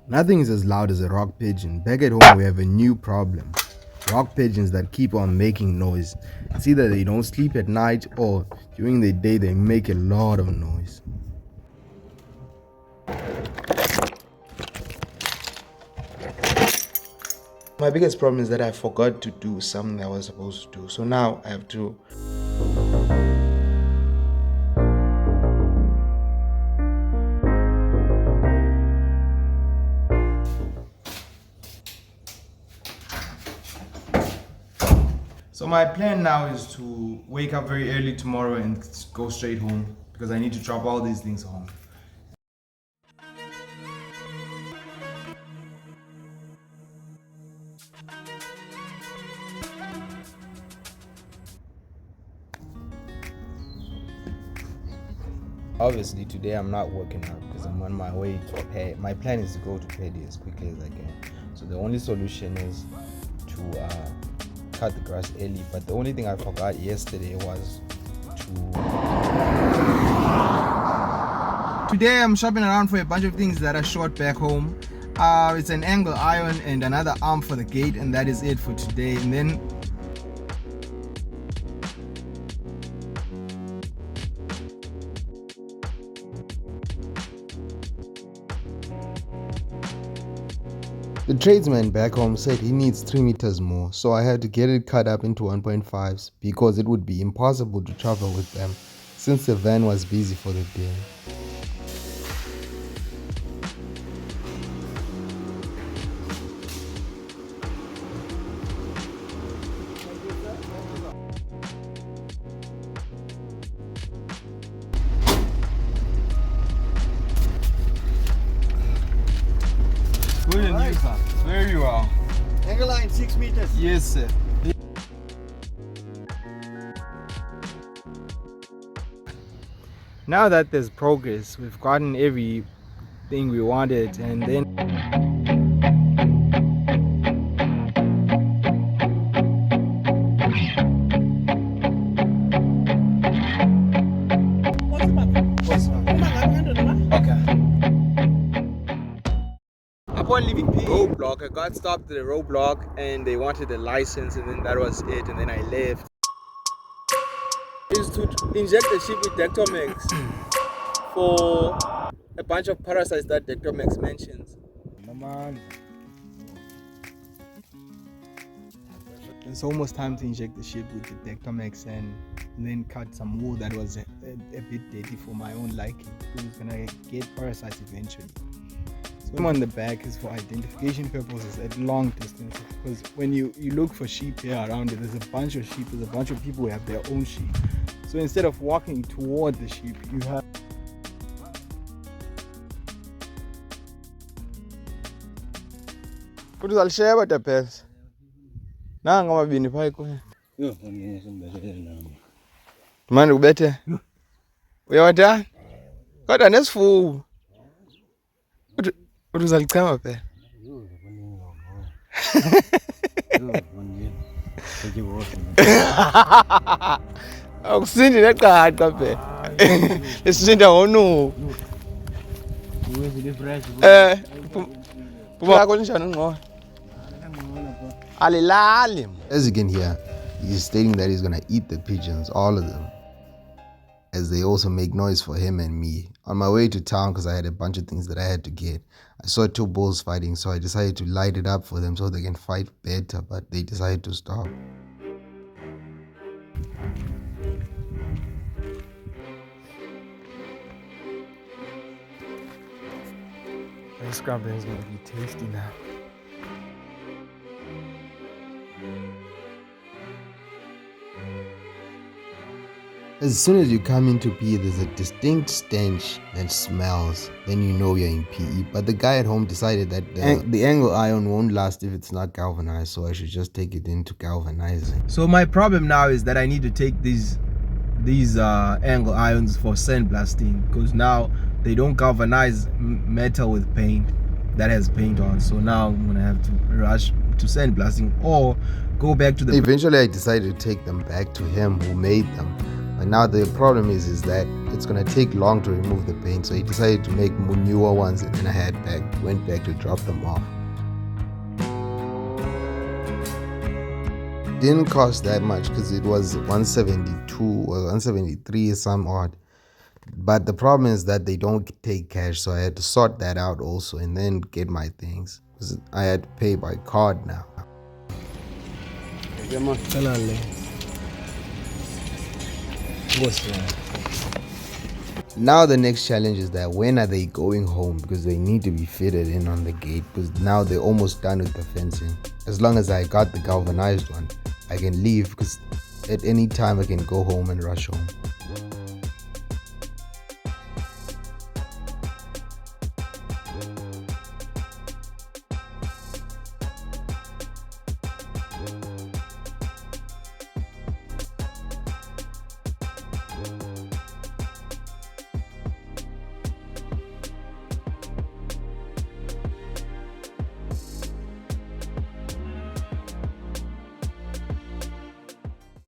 Nothing is as loud as a rock pigeon. Back at home, we have a new problem. Rock pigeons that keep on making noise. It's either they don't sleep at night or during the day they make a lot of noise. My biggest problem is that I forgot to do something I was supposed to do. So now I have to. So my plan now is to wake up very early tomorrow and go straight home because I need to drop all these things home. Obviously today I'm not working out because I'm on my way to pay. My plan is to go to Paddy as quickly as I can. So the only solution is to cut the grass early. But the only thing I forgot yesterday was to... Today I'm shopping around for a bunch of things that are short back home. It's an angle iron and another arm for the gate, and that is it for today. And then the tradesman back home said he needs 3 meters more, so I had to get it cut up into 1.5s because it would be impossible to travel with them since the van was busy for the day. Good and you, sir. Where you are? Angle line 6 meters. Yes, sir. Now that there's progress, we've gotten everything we wanted, and then upon leaving roadblock, I got stopped at the roadblock and they wanted a license, and then that was it, and then I left. Is to inject the sheep with Dectomax for a bunch of parasites that Dectomax mentions. It's almost time to inject the sheep with the Dectomax and then cut some wool that was a bit dirty for my own liking, because it's gonna get parasites eventually. So on the back is for identification purposes at long distances, because when you look for sheep here around it, there's a bunch of sheep, there's a bunch of people who have their own sheep. So instead of walking toward the sheep, you have kuti uzalisheba tapesa nanga mabini phaiko manje kubethe uyawatha kodwa nesifuba kuti uzalichama phela akusindi neqaqa phela esisinda ngonuku phuma linjani ngqono alilali. As you can hear, he's stating that he's gonna eat the pigeons, all of them, as they also make noise for him and me. On my way to town, because I had a bunch of things that I had to get, I saw 2 bulls fighting, so I decided to light it up for them so they can fight better, but they decided to stop. This scrubbing is gonna be tasty now. As soon as you come into PE, there's a distinct stench that smells. Then you know you're in PE. But the guy at home decided that the angle iron won't last if it's not galvanized, so I should just take it into galvanizing. So my problem now is that I need to take these angle irons for sandblasting, because now they don't galvanize metal with paint that has paint on. So now I'm gonna have to rush to sandblasting or go back to the... Eventually I decided to take them back to him who made them. But now the problem is that it's gonna take long to remove the paint, so he decided to make newer ones, and then I went back to drop them off. Didn't cost that much because it was 172 or 173 some odd. But the problem is that they don't take cash, so I had to sort that out also and then get my things, because I had to pay by card now. Now the next challenge is that when are they going home, because they need to be fitted in on the gate, because now they're almost done with the fencing. As long as I got the galvanized one, I can leave, because at any time I can go home and rush home.